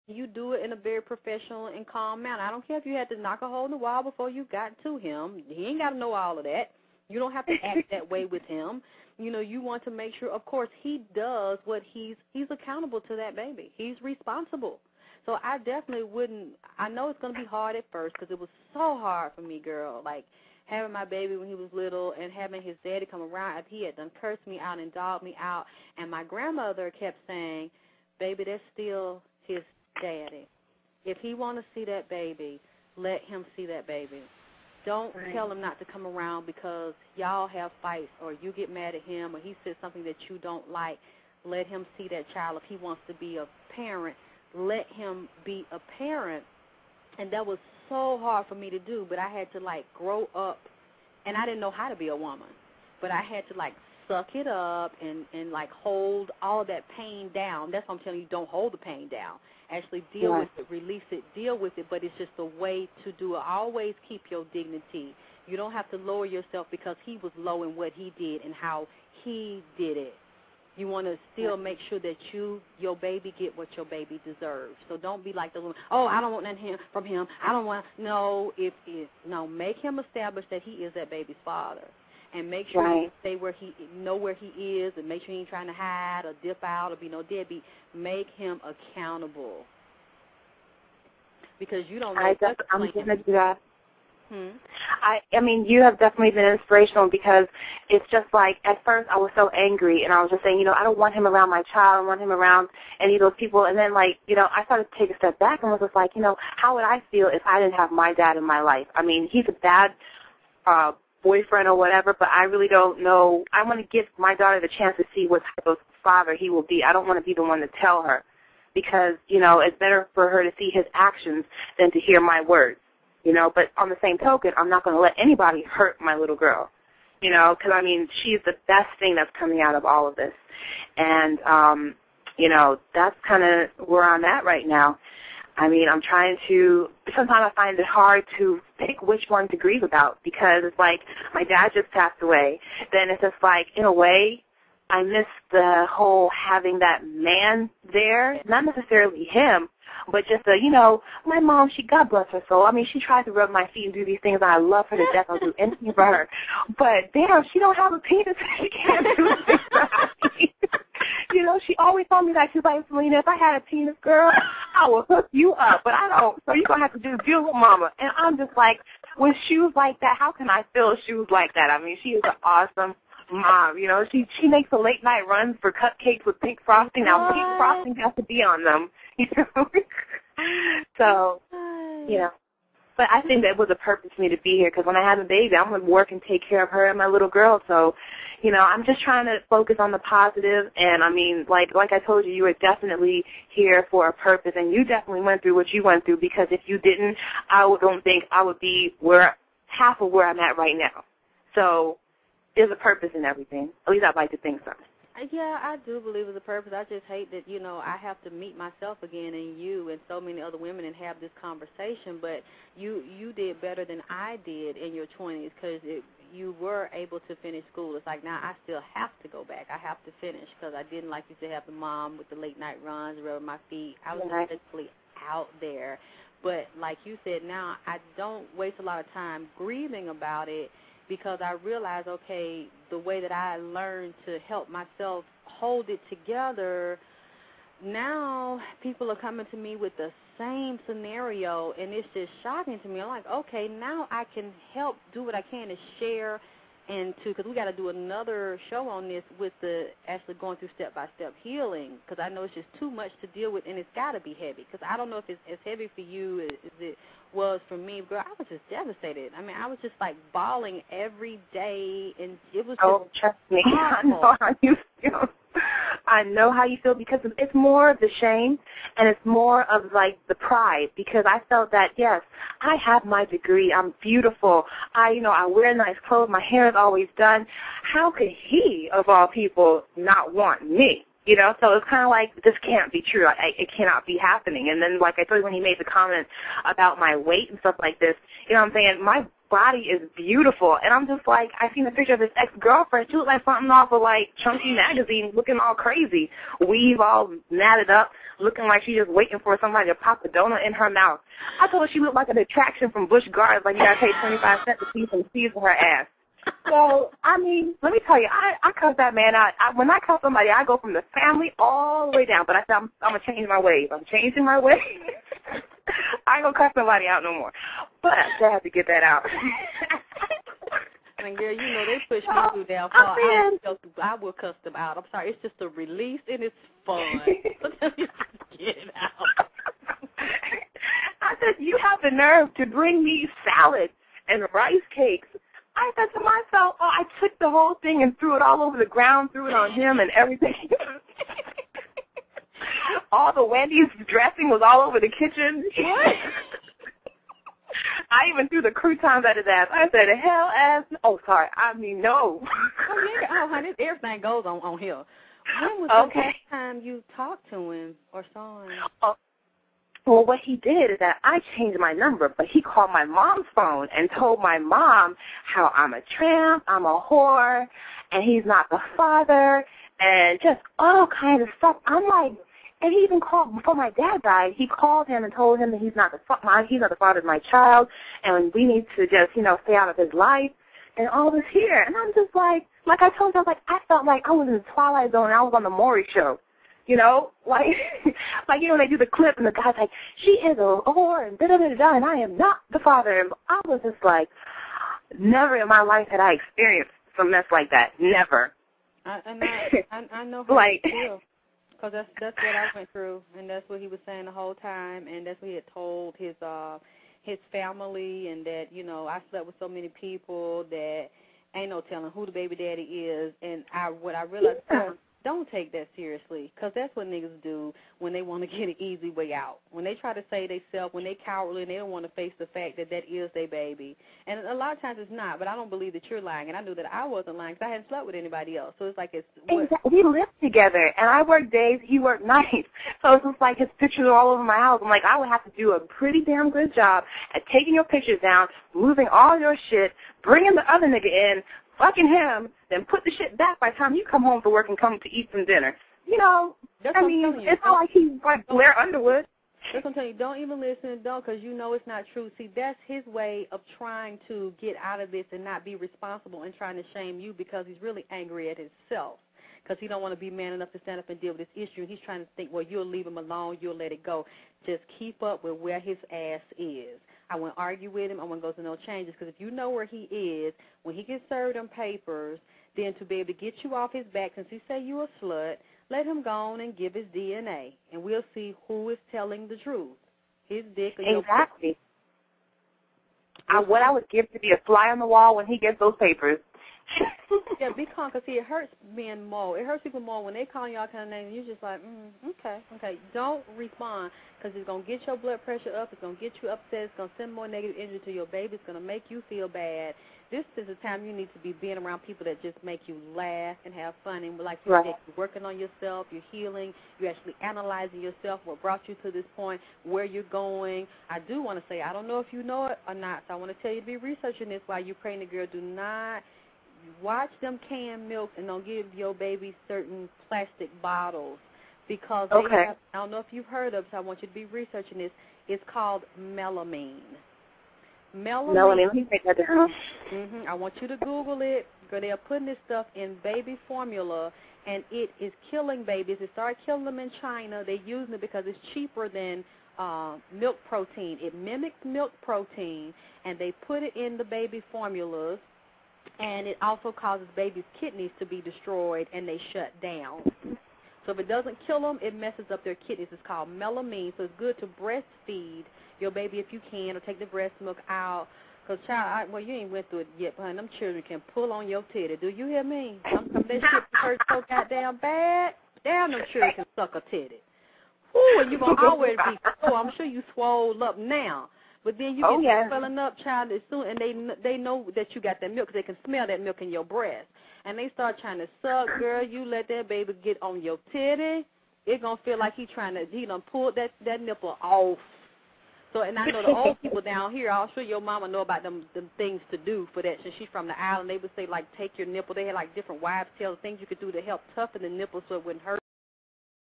you do it in a very professional and calm manner. I don't care if you had to knock a hole in the wall before you got to him. He ain't got to know all of that. You don't have to act that way with him. You know, you want to make sure, of course, he does what he's accountable to that baby. He's responsible. So I definitely wouldn't, I know it's going to be hard at first because it was so hard for me, girl, like having my baby when he was little and having his daddy come around after he had done cursed me out and dogged me out. And my grandmother kept saying, baby, that's still his daddy. If he want to see that baby, let him see that baby. Don't tell him not to come around because y'all have fights or you get mad at him or he says something that you don't like. Let him see that child. If he wants to be a parent, let him be a parent. And that was so hard for me to do, but I had to, like, grow up, and I didn't know how to be a woman. But I had to, like, suck it up and like, hold all that pain down. That's what I'm telling you, don't hold the pain down. Actually deal with it, release it, deal with it, but it's just a way to do it. Always keep your dignity. You don't have to lower yourself because he was low in what he did and how he did it. You want to still make sure that your baby get what your baby deserves. So don't be like the woman, oh, I don't want nothing from him. I don't want, no, make him establish that he is that baby's father. And make sure you stay where he is, and make sure he ain't trying to hide or dip out or be no deadbeat. Make him accountable because you don't know. I'm going to do that. I mean, you have definitely been inspirational because it's just like at first I was so angry and I was just saying, you know, I don't want him around my child. I don't want him around any of those people. And then, like, you know, I started to take a step back and was just like, you know, how would I feel if I didn't have my dad in my life? I mean, he's a bad boyfriend or whatever, but I really don't know. I want to give my daughter the chance to see what type of father he will be. I don't want to be the one to tell her because, you know, it's better for her to see his actions than to hear my words, you know. But on the same token, I'm not going to let anybody hurt my little girl, you know, because, I mean, she's the best thing that's coming out of all of this. And, you know, that's kind of where I'm at right now. I mean, I'm trying to, sometimes I find it hard to pick which one to grieve about because it's like my dad just passed away. Then it's just like, in a way, I miss the whole having that man there, not necessarily him, but just you know, my mom, God bless her soul. I mean, she tries to rub my feet and do these things, and I love her to death. I'll do anything for her. But, damn, she don't have a penis. She can't do things for me. You know, she always told me that. She was like, Selena, if I had a penis, girl, I will hook you up. But I don't. So you're going to have to deal with mama. And I'm just like, with shoes like that, how can I fill shoes like that? I mean, she is an awesome mom. You know, she makes a late night run for cupcakes with pink frosting. Now, pink frosting has to be on them. You know? So, you know. But I think that was a purpose for me to be here because when I have a baby, I'm going to work and take care of her and my little girl. So, you know, I'm just trying to focus on the positive. And, I mean, like I told you, you were definitely here for a purpose. And you definitely went through what you went through because if you didn't, I don't think I would be half of where I'm at right now. So there's a purpose in everything. At least I'd like to think so. Yeah, I do believe it's a purpose. I just hate that, you know, I have to meet myself again and you and so many other women and have this conversation. But you did better than I did in your 20s because you were able to finish school. It's like now I still have to go back. I have to finish because I didn't, like you said, have the mom with the late night runs, rubbing my feet. I was basically out there. But like you said, now I don't waste a lot of time grieving about it. Because I realized, okay, the way that I learned to help myself hold it together, now people are coming to me with the same scenario, and it's just shocking to me. I'm like, okay, now I can help do what I can to share and because we got to do another show on this with the actually going through step-by-step healing because I know it's just too much to deal with, and it's got to be heavy because I don't know if it's as heavy for you as it was for me. Girl, I was just devastated. I mean, I was just like bawling every day, and it was just trust me. I know how you feel. I know how you feel because it's more of the shame and it's more of like the pride because I felt that, yes, I have my degree. I'm beautiful. I wear nice clothes. My hair is always done. How could he, of all people, not want me? You know, so it's kind of like, this can't be true. It cannot be happening. And then, like I told you when he made the comment about my weight and stuff like this, you know what I'm saying? My body is beautiful. And I'm just like, I seen a picture of his ex-girlfriend. She looked like something off of, like, Chunky magazine looking all crazy. Weave all matted up. looking like she's just waiting for somebody to pop a donut in her mouth. I told her she looked like an attraction from Busch Gardens, like you got to pay 25 cents to see some seeds in her ass. So, I mean, let me tell you, I cuss that man out. When I cuss somebody, I go from the family all the way down. But I said, I'm going to change my ways. I'm changing my ways. I ain't going to cuss somebody out no more. But I had to get that out. And girl, you know they push me through that far. I will cuss them out. I'm sorry. It's just a release and it's fun. Get it out. I said, you have the nerve to bring me salad and rice cakes. I said to myself, I took the whole thing and threw it all over the ground, threw it on him and everything. All the Wendy's dressing was all over the kitchen. What? I even threw the croutons at his ass. I said, hell ass. Oh, sorry. I mean, no. Oh, honey, everything goes on here. When was the last time you talked to him or saw him? Well, what he did is that I changed my number, but he called my mom's phone and told my mom how I'm a tramp, I'm a whore, and he's not the father, and just all kinds of stuff. I'm like, and he even called before my dad died. He called him and told him that he's not the father of my child, and we need to just, stay out of his life, and all this here. And I'm just like I told you, I felt like I was in the Twilight Zone and I was on the Maury show. Like they do the clip and the guy's like, she is a whore and da-da-da-da, and I am not the father. And I was just like, never in my life had I experienced some mess like that. Never. I know how you feel, because that's what I went through, and that's what he was saying the whole time, and that's what he had told his family, and that, I slept with so many people that ain't no telling who the baby daddy is, and what I realized don't take that seriously, because that's what niggas do when they want to get an easy way out. When they try to say they self, when they cowardly and they don't want to face the fact that is their baby. And a lot of times it's not, but I don't believe that you're lying. And I knew that I wasn't lying because I hadn't slept with anybody else. So it's like it's... Exactly. We lived together, and I worked days, he worked nights. So it's just like his pictures are all over my house. I'm like, I would have to do a pretty damn good job at taking your pictures down, moving all your shit, bringing the other nigga in, fucking him, then put the shit back by the time you come home from work and come to eat some dinner. It's not like he's like Blair Underwood. That's what I'm telling you. Don't even listen, because it's not true. See, that's his way of trying to get out of this and not be responsible and trying to shame you, because he's really angry at himself, because he don't want to be man enough to stand up and deal with this issue. And he's trying to think, well, you'll leave him alone, you'll let it go. Just keep up with where his ass is. I won't argue with him. I won't go to no changes, because if you know where he is, when he gets served on papers, then to be able to get you off his back, since he say you a slut, let him go on and give his DNA, and we'll see who is telling the truth, his dick or your Exactly. What I would give to be a fly on the wall when he gets those papers. Yeah, be calm, because it hurts men more. It hurts people more when they call you all kind of names, and you're just like, okay. Don't respond, because it's going to get your blood pressure up. It's going to get you upset. It's going to send more negative energy to your baby. It's going to make you feel bad. This is the time you need to be being around people that just make you laugh and have fun. And like you said, you're working on yourself, you're healing, you're actually analyzing yourself, what brought you to this point, where you're going. I do want to say, I don't know if you know it or not, so I want to tell you to be researching this while you're pregnant, girl. Do not watch them canned milk and don't give your baby certain plastic bottles, because they have, I don't know if you've heard of it, so I want you to be researching this. It's called melamine. Melamine, let me take that down. I want you to Google it, because they're putting this stuff in baby formula, and it is killing babies. It started killing them in China. They're using it because it's cheaper than milk protein. It mimics milk protein, and they put it in the baby formulas, and it also causes babies' kidneys to be destroyed, and they shut down. So if it doesn't kill them, it messes up their kidneys. It's called melamine, so it's good to breastfeed your baby if you can, or take the breast milk out. Because, child, you ain't went through it yet, but honey, them children can pull on your titty. Do you hear me? That shit hurts so goddamn bad. Damn, them children can suck a titty. Ooh, and you're going to always be, I'm sure you swole up now. But then you get swelling up, child, as soon, and they know that you got that milk, because they can smell that milk in your breast. And they start trying to suck, girl. You let that baby get on your titty, it's going to feel like he done pulled that nipple off. So, and I know the old people down here, I'm sure your mama know about them things to do for that. Since she's from the island, they would say, like, take your nipple. They had, like, different wives' tales, things you could do to help toughen the nipple so it wouldn't hurt